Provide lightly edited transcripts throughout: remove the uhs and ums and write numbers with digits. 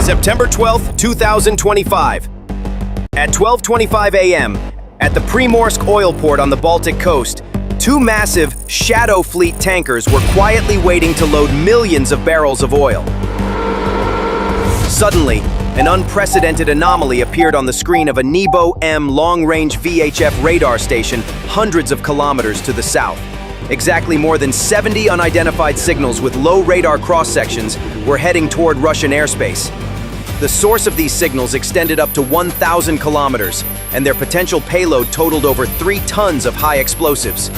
September 12, 2025. At 12:25 a.m., at the Primorsk oil port on the Baltic coast, two massive Shadow Fleet tankers were quietly waiting to load millions of barrels of oil. Suddenly, an unprecedented anomaly appeared on the screen of a Nebo-M long-range VHF radar station hundreds of kilometers to the south. Exactly more than 70 unidentified signals with low radar cross-sections were heading toward Russian airspace. The source of these signals extended up to 1,000 kilometers, and their potential payload totaled over 3 tons of high explosives.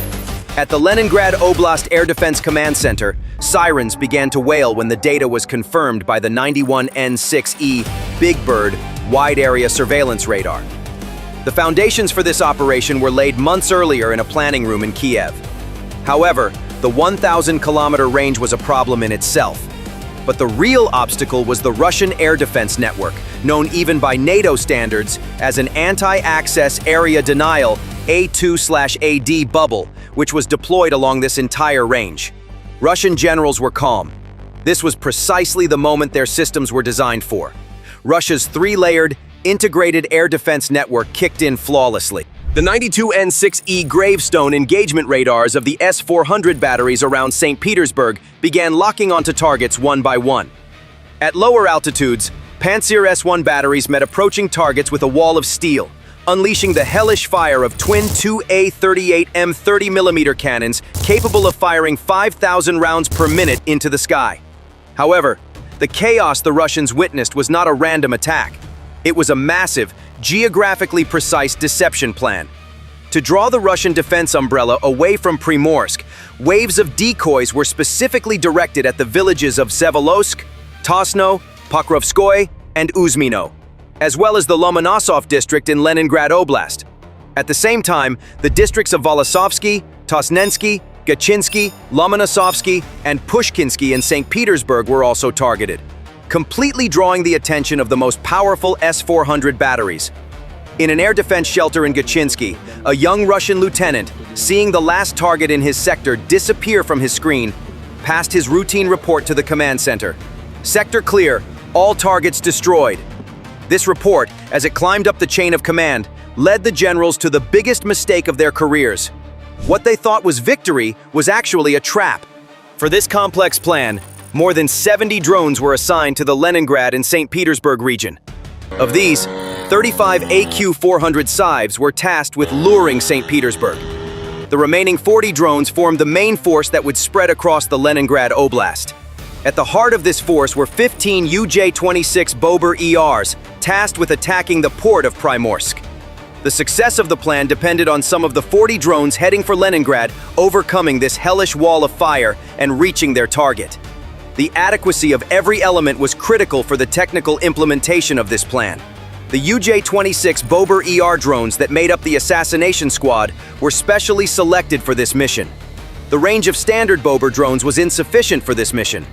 At the Leningrad Oblast Air Defense Command Center, sirens began to wail when the data was confirmed by the 91N6E Big Bird wide-area surveillance radar. The foundations for this operation were laid months earlier in a planning room in Kiev. However, the 1,000-kilometer range was a problem in itself. But the real obstacle was the Russian air defense network, known even by NATO standards as an anti-access area denial A2/AD bubble, which was deployed along this entire range. Russian generals were calm. This was precisely the moment their systems were designed for. Russia's 3-layered, integrated air defense network kicked in flawlessly. The 92N6E gravestone engagement radars of the S-400 batteries around St. Petersburg began locking onto targets one by one. At lower altitudes, Pantsir S-1 batteries met approaching targets with a wall of steel, unleashing the hellish fire of twin 2A38M 30mm cannons capable of firing 5,000 rounds per minute into the sky. However, the chaos the Russians witnessed was not a random attack. It was a massive, geographically precise deception plan. To draw the Russian defense umbrella away from Primorsk, waves of decoys were specifically directed at the villages of Sevolosk, Tosno, Pokrovskoye, and Uzmino, as well as the Lomonosov district in Leningrad Oblast. At the same time, the districts of Volosovsky, Tosnensky, Gachinsky, Lomonosovsky, and Pushkinsky in St. Petersburg were also targeted, completely drawing the attention of the most powerful S-400 batteries. In an air defense shelter in Gachinsky, a young Russian lieutenant, seeing the last target in his sector disappear from his screen, passed his routine report to the command center. "Sector clear, all targets destroyed." This report, as it climbed up the chain of command, led the generals to the biggest mistake of their careers. What they thought was victory was actually a trap. For this complex plan, more than 70 drones were assigned to the Leningrad and St. Petersburg region. Of these, 35 AQ-400 Scythes were tasked with luring St. Petersburg. The remaining 40 drones formed the main force that would spread across the Leningrad Oblast. At the heart of this force were 15 UJ-26 Bober ERs, tasked with attacking the port of Primorsk. The success of the plan depended on some of the 40 drones heading for Leningrad overcoming this hellish wall of fire and reaching their target. The adequacy of every element was critical for the technical implementation of this plan. The UJ-26 Bober ER drones that made up the assassination squad were specially selected for this mission. The range of standard Bober drones was insufficient for this mission.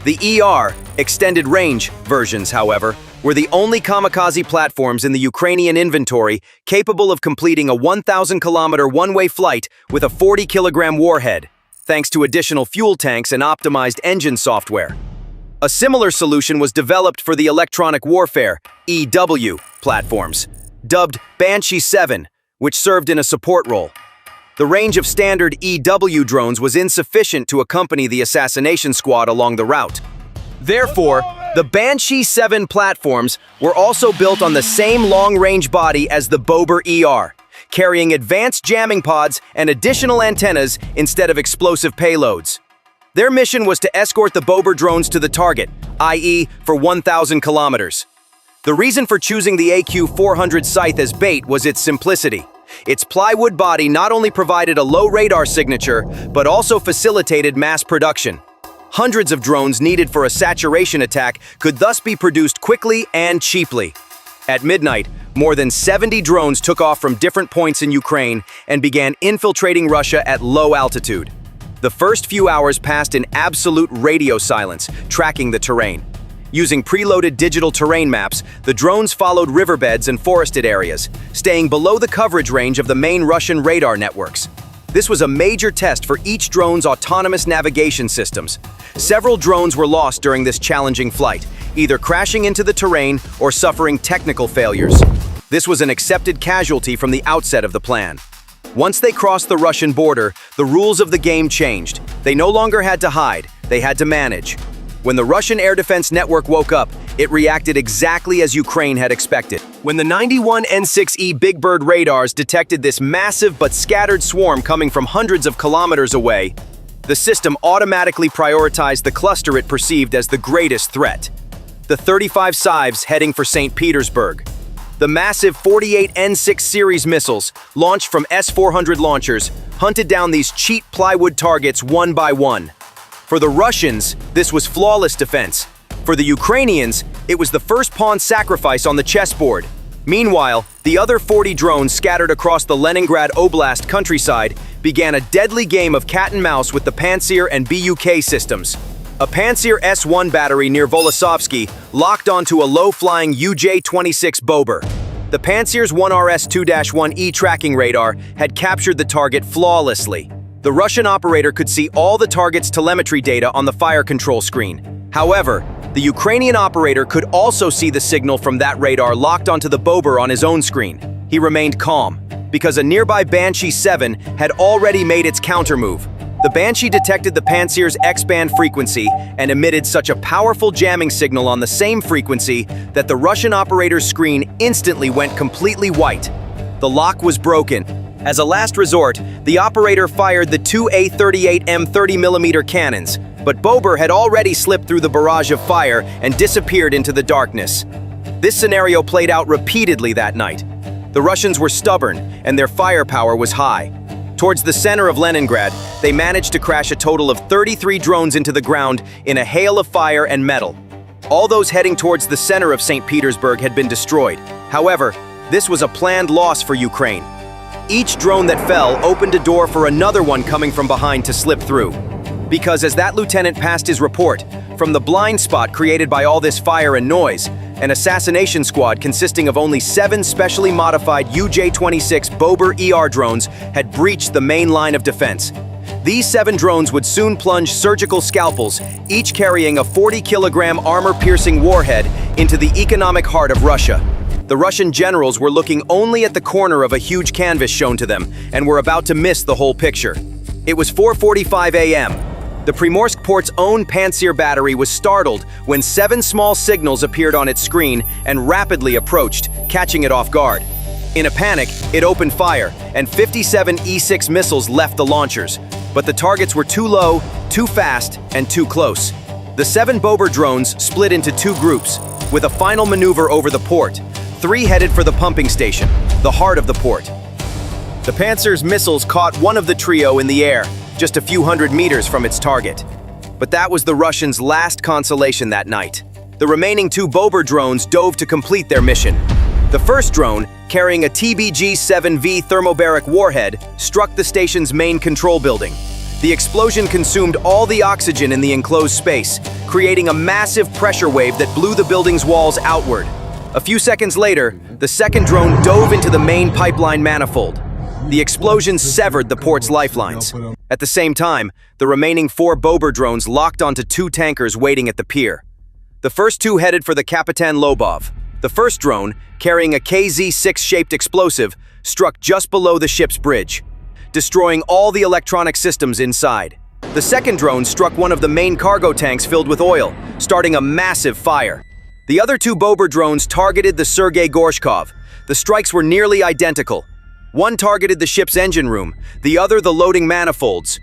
The ER, extended range versions, however, were the only kamikaze platforms in the Ukrainian inventory capable of completing a 1,000-kilometer one-way flight with a 40-kilogram warhead, thanks to additional fuel tanks and optimized engine software. A similar solution was developed for the electronic warfare (EW) platforms, dubbed Banshee 7, which served in a support role. The range of standard EW drones was insufficient to accompany the assassination squad along the route. Therefore, the Banshee 7 platforms were also built on the same long-range body as the Bober ER, carrying advanced jamming pods and additional antennas instead of explosive payloads. Their mission was to escort the Bober drones to the target, i.e. for 1,000 kilometers. The reason for choosing the AQ-400 Scythe as bait was its simplicity. Its plywood body not only provided a low radar signature, but also facilitated mass production. Hundreds of drones needed for a saturation attack could thus be produced quickly and cheaply. At midnight, more than 70 drones took off from different points in Ukraine and began infiltrating Russia at low altitude. The first few hours passed in absolute radio silence, tracking the terrain. Using preloaded digital terrain maps, the drones followed riverbeds and forested areas, staying below the coverage range of the main Russian radar networks. This was a major test for each drone's autonomous navigation systems. Several drones were lost during this challenging flight, either crashing into the terrain or suffering technical failures. This was an accepted casualty from the outset of the plan. Once they crossed the Russian border, the rules of the game changed. They no longer had to hide, they had to manage. When the Russian air defense network woke up, it reacted exactly as Ukraine had expected. When the 91 N6E Big Bird radars detected this massive but scattered swarm coming from hundreds of kilometers away, the system automatically prioritized the cluster it perceived as the greatest threat. The 35 Syves heading for St. Petersburg. The massive 48 N6 series missiles, launched from S-400 launchers, hunted down these cheap plywood targets one by one. For the Russians, this was flawless defense. For the Ukrainians, it was the first pawn sacrifice on the chessboard. Meanwhile, the other 40 drones scattered across the Leningrad Oblast countryside began a deadly game of cat and mouse with the Pantsir and BUK systems. A Pantsir S-1 battery near Volosovsky locked onto a low-flying UJ-26 Bober. The Pantsir's 1RS-2-1E tracking radar had captured the target flawlessly. The Russian operator could see all the target's telemetry data on the fire control screen. However, the Ukrainian operator could also see the signal from that radar locked onto the Bober on his own screen. He remained calm, because a nearby Banshee 7 had already made its countermove. The Banshee detected the Pantsir's X-band frequency and emitted such a powerful jamming signal on the same frequency that the Russian operator's screen instantly went completely white. The lock was broken. As a last resort, the operator fired the two A-38M 30mm cannons, but Bober had already slipped through the barrage of fire and disappeared into the darkness. This scenario played out repeatedly that night. The Russians were stubborn, and their firepower was high. Towards the center of Leningrad, they managed to crash a total of 33 drones into the ground in a hail of fire and metal. All those heading towards the center of St. Petersburg had been destroyed. However, this was a planned loss for Ukraine. Each drone that fell opened a door for another one coming from behind to slip through. Because as that lieutenant passed his report, from the blind spot created by all this fire and noise, an assassination squad consisting of only 7 specially modified UJ-26 Bober ER drones had breached the main line of defense. These 7 drones would soon plunge surgical scalpels, each carrying a 40-kilogram armor-piercing warhead, into the economic heart of Russia. The Russian generals were looking only at the corner of a huge canvas shown to them and were about to miss the whole picture. It was 4:45 a.m. The Primorsk port's own Pantsir battery was startled when 7 small signals appeared on its screen and rapidly approached, catching it off guard. In a panic, it opened fire, and 57 E-6 missiles left the launchers. But the targets were too low, too fast, and too close. The 7 Bober drones split into 2 groups, with a final maneuver over the port. 3 headed for the pumping station, the heart of the port. The Pantsir's missiles caught one of the trio in the air, just a few hundred meters from its target. But that was the Russians' last consolation that night. The remaining 2 Bober drones dove to complete their mission. The first drone, carrying a TBG-7V thermobaric warhead, struck the station's main control building. The explosion consumed all the oxygen in the enclosed space, creating a massive pressure wave that blew the building's walls outward. A few seconds later, the second drone dove into the main pipeline manifold. The explosion severed the port's lifelines. At the same time, the remaining 4 Bober drones locked onto 2 tankers waiting at the pier. The first 2 headed for the Kapitan Lobov. The first drone, carrying a KZ-6-shaped explosive, struck just below the ship's bridge, destroying all the electronic systems inside. The second drone struck one of the main cargo tanks filled with oil, starting a massive fire. The other 2 Bober drones targeted the Sergei Gorshkov. The strikes were nearly identical. One targeted the ship's engine room, the other the loading manifolds.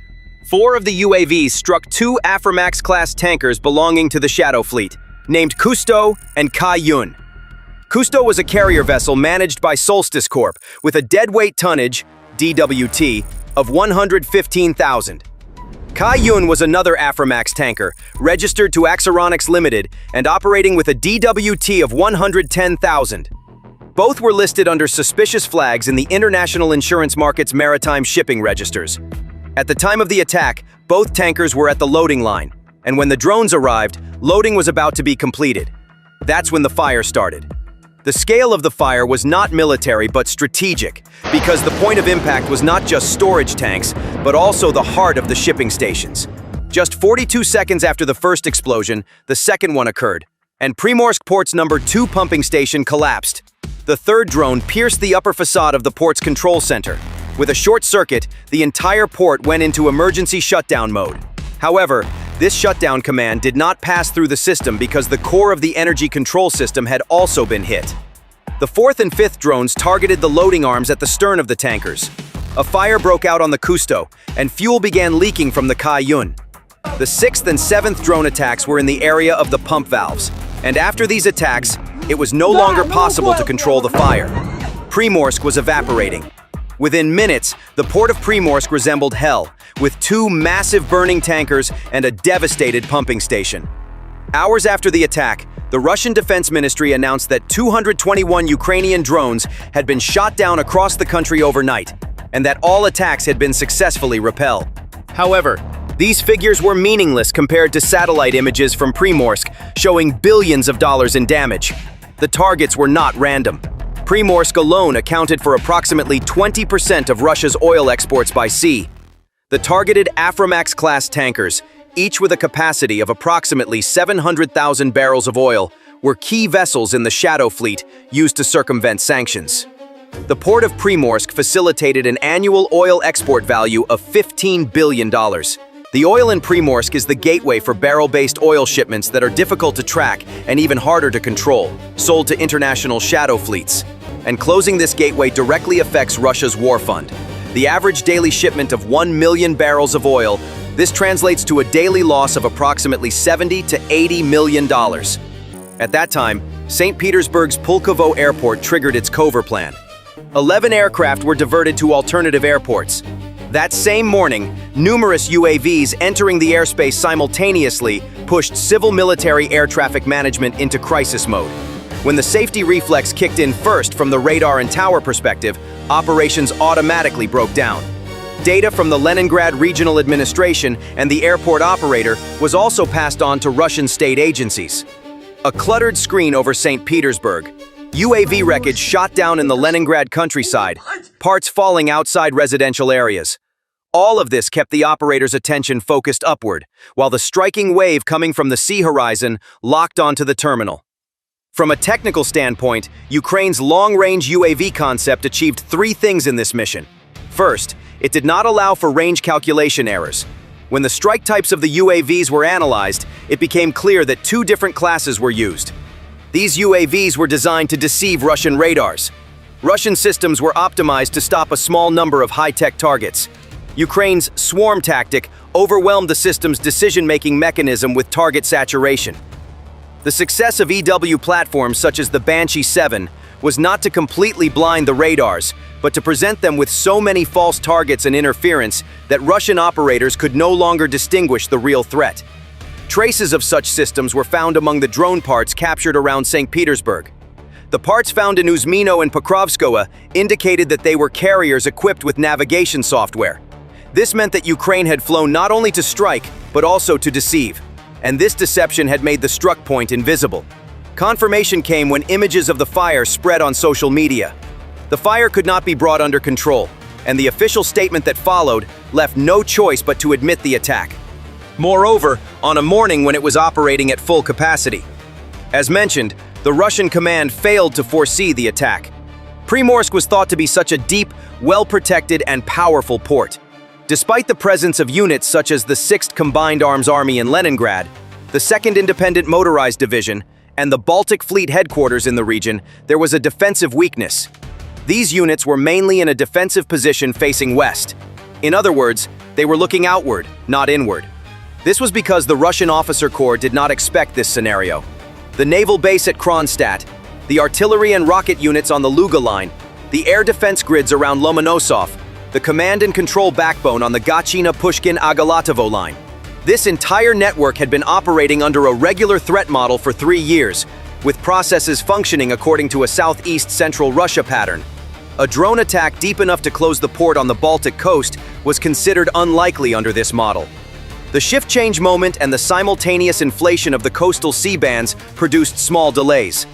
4 of the UAVs struck 2 Aframax-class tankers belonging to the Shadow Fleet, named Kusto and Kai-Yun. Kusto was a carrier vessel managed by Solstice Corp, with a deadweight tonnage, DWT, of 115,000. Kai-Yun was another Aframax tanker, registered to Axaronix Limited and operating with a DWT of 110,000. Both were listed under suspicious flags in the international insurance market's maritime shipping registers. At the time of the attack, both tankers were at the loading line, and when the drones arrived, loading was about to be completed. That's when the fire started. The scale of the fire was not military but strategic, because because the point of impact was not just storage tanks, but also the heart of the shipping stations. Just 42 seconds after the first explosion, the second one occurred, and Primorsk port's number 2 pumping station collapsed. The third drone pierced the upper facade of the port's control center. With a short circuit, the entire port went into emergency shutdown mode. However, this shutdown command did not pass through the system because the core of the energy control system had also been hit. The fourth and fifth drones targeted the loading arms at the stern of the tankers. A fire broke out on the Kusto, and fuel began leaking from the Kai-Yun. The sixth and seventh drone attacks were in the area of the pump valves, and after these attacks, it was no longer possible to control the fire. Primorsk was evaporating. Within minutes, the port of Primorsk resembled hell, with 2 massive burning tankers and a devastated pumping station. Hours after the attack, the Russian Defense Ministry announced that 221 Ukrainian drones had been shot down across the country overnight, and that all attacks had been successfully repelled. However, these figures were meaningless compared to satellite images from Primorsk showing billions of dollars in damage. The targets were not random. Primorsk alone accounted for approximately 20% of Russia's oil exports by sea. The targeted Aframax-class tankers, each with a capacity of approximately 700,000 barrels of oil, were key vessels in the Shadow Fleet used to circumvent sanctions. The port of Primorsk facilitated an annual oil export value of $15 billion. The oil in Primorsk is the gateway for barrel-based oil shipments that are difficult to track and even harder to control, sold to international shadow fleets. And closing this gateway directly affects Russia's war fund. The average daily shipment of 1 million barrels of oil, this translates to a daily loss of approximately $70 to $80 million. At that time, St. Petersburg's Pulkovo Airport triggered its cover plan. 11 aircraft were diverted to alternative airports. That same morning, numerous UAVs entering the airspace simultaneously pushed civil-military air traffic management into crisis mode. When the safety reflex kicked in first from the radar and tower perspective, operations automatically broke down. Data from the Leningrad Regional Administration and the airport operator was also passed on to Russian state agencies. A cluttered screen over St. Petersburg. UAV wreckage shot down in the Leningrad countryside, parts falling outside residential areas. All of this kept the operator's attention focused upward, while the striking wave coming from the sea horizon locked onto the terminal. From a technical standpoint, Ukraine's long-range UAV concept achieved 3 things in this mission. First, it did not allow for range calculation errors. When the strike types of the UAVs were analyzed, it became clear that 2 different classes were used. These UAVs were designed to deceive Russian radars. Russian systems were optimized to stop a small number of high-tech targets. Ukraine's swarm tactic overwhelmed the system's decision-making mechanism with target saturation. The success of EW platforms such as the Banshee 7 was not to completely blind the radars, but to present them with so many false targets and interference that Russian operators could no longer distinguish the real threat. Traces of such systems were found among the drone parts captured around St. Petersburg. The parts found in Uzmino and Pokrovskoye indicated that they were carriers equipped with navigation software. This meant that Ukraine had flown not only to strike, but also to deceive. And this deception had made the struck point invisible. Confirmation came when images of the fire spread on social media. The fire could not be brought under control, and the official statement that followed left no choice but to admit the attack. Moreover, on a morning when it was operating at full capacity. As mentioned, the Russian command failed to foresee the attack. Primorsk was thought to be such a deep, well-protected, and powerful port. Despite the presence of units such as the 6th Combined Arms Army in Leningrad, the 2nd Independent Motorized Division, and the Baltic Fleet headquarters in the region, there was a defensive weakness. These units were mainly in a defensive position facing west. In other words, they were looking outward, not inward. This was because the Russian officer corps did not expect this scenario. The naval base at Kronstadt, the artillery and rocket units on the Luga line, the air defense grids around Lomonosov, the command and control backbone on the Gachina-Pushkin-Agalatovo line. This entire network had been operating under a regular threat model for 3 years, with processes functioning according to a southeast central Russia pattern. A drone attack deep enough to close the port on the Baltic coast was considered unlikely under this model. The shift change moment and the simultaneous inflation of the coastal sea bands produced small delays.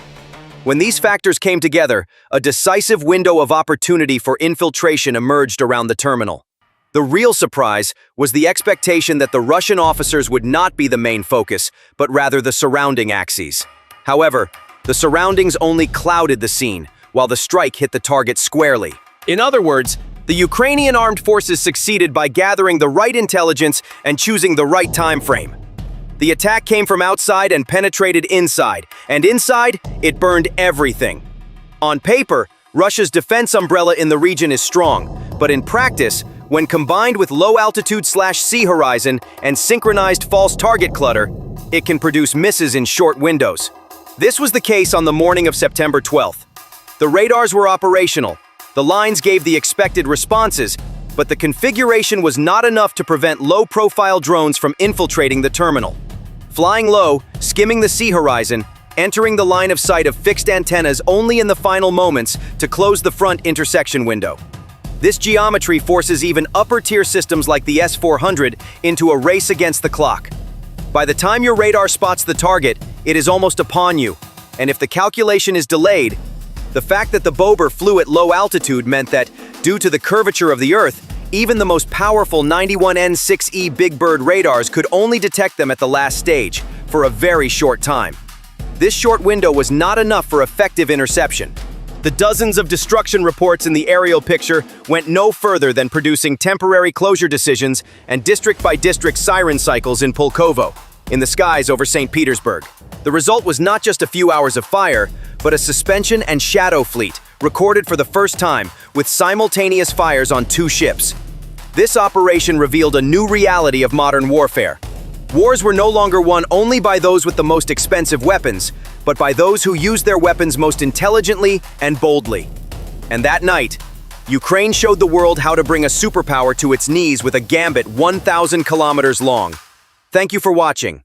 When these factors came together, a decisive window of opportunity for infiltration emerged around the terminal. The real surprise was the expectation that the Russian officers would not be the main focus, but rather the surrounding axes. However, the surroundings only clouded the scene, while the strike hit the target squarely. In other words, the Ukrainian armed forces succeeded by gathering the right intelligence and choosing the right time frame. The attack came from outside and penetrated inside, and inside, it burned everything. On paper, Russia's defense umbrella in the region is strong, but in practice, when combined with low-altitude/sea horizon and synchronized false target clutter, it can produce misses in short windows. This was the case on the morning of September 12th. The radars were operational, the lines gave the expected responses, but the configuration was not enough to prevent low-profile drones from infiltrating the terminal. Flying low, skimming the sea horizon, entering the line of sight of fixed antennas only in the final moments to close the front intersection window. This geometry forces even upper-tier systems like the S-400 into a race against the clock. By the time your radar spots the target, it is almost upon you, and if the calculation is delayed, the fact that the Bober flew at low altitude meant that, due to the curvature of the Earth, even the most powerful 91N6E Big Bird radars could only detect them at the last stage, for a very short time. This short window was not enough for effective interception. The dozens of destruction reports in the aerial picture went no further than producing temporary closure decisions and district-by-district siren cycles in Pulkovo, in the skies over St. Petersburg. The result was not just a few hours of fire, but a suspension and shadow fleet, recorded for the first time, with simultaneous fires on 2 ships. This operation revealed a new reality of modern warfare. Wars were no longer won only by those with the most expensive weapons, but by those who used their weapons most intelligently and boldly. And that night, Ukraine showed the world how to bring a superpower to its knees with a gambit 1,000 kilometers long. Thank you for watching.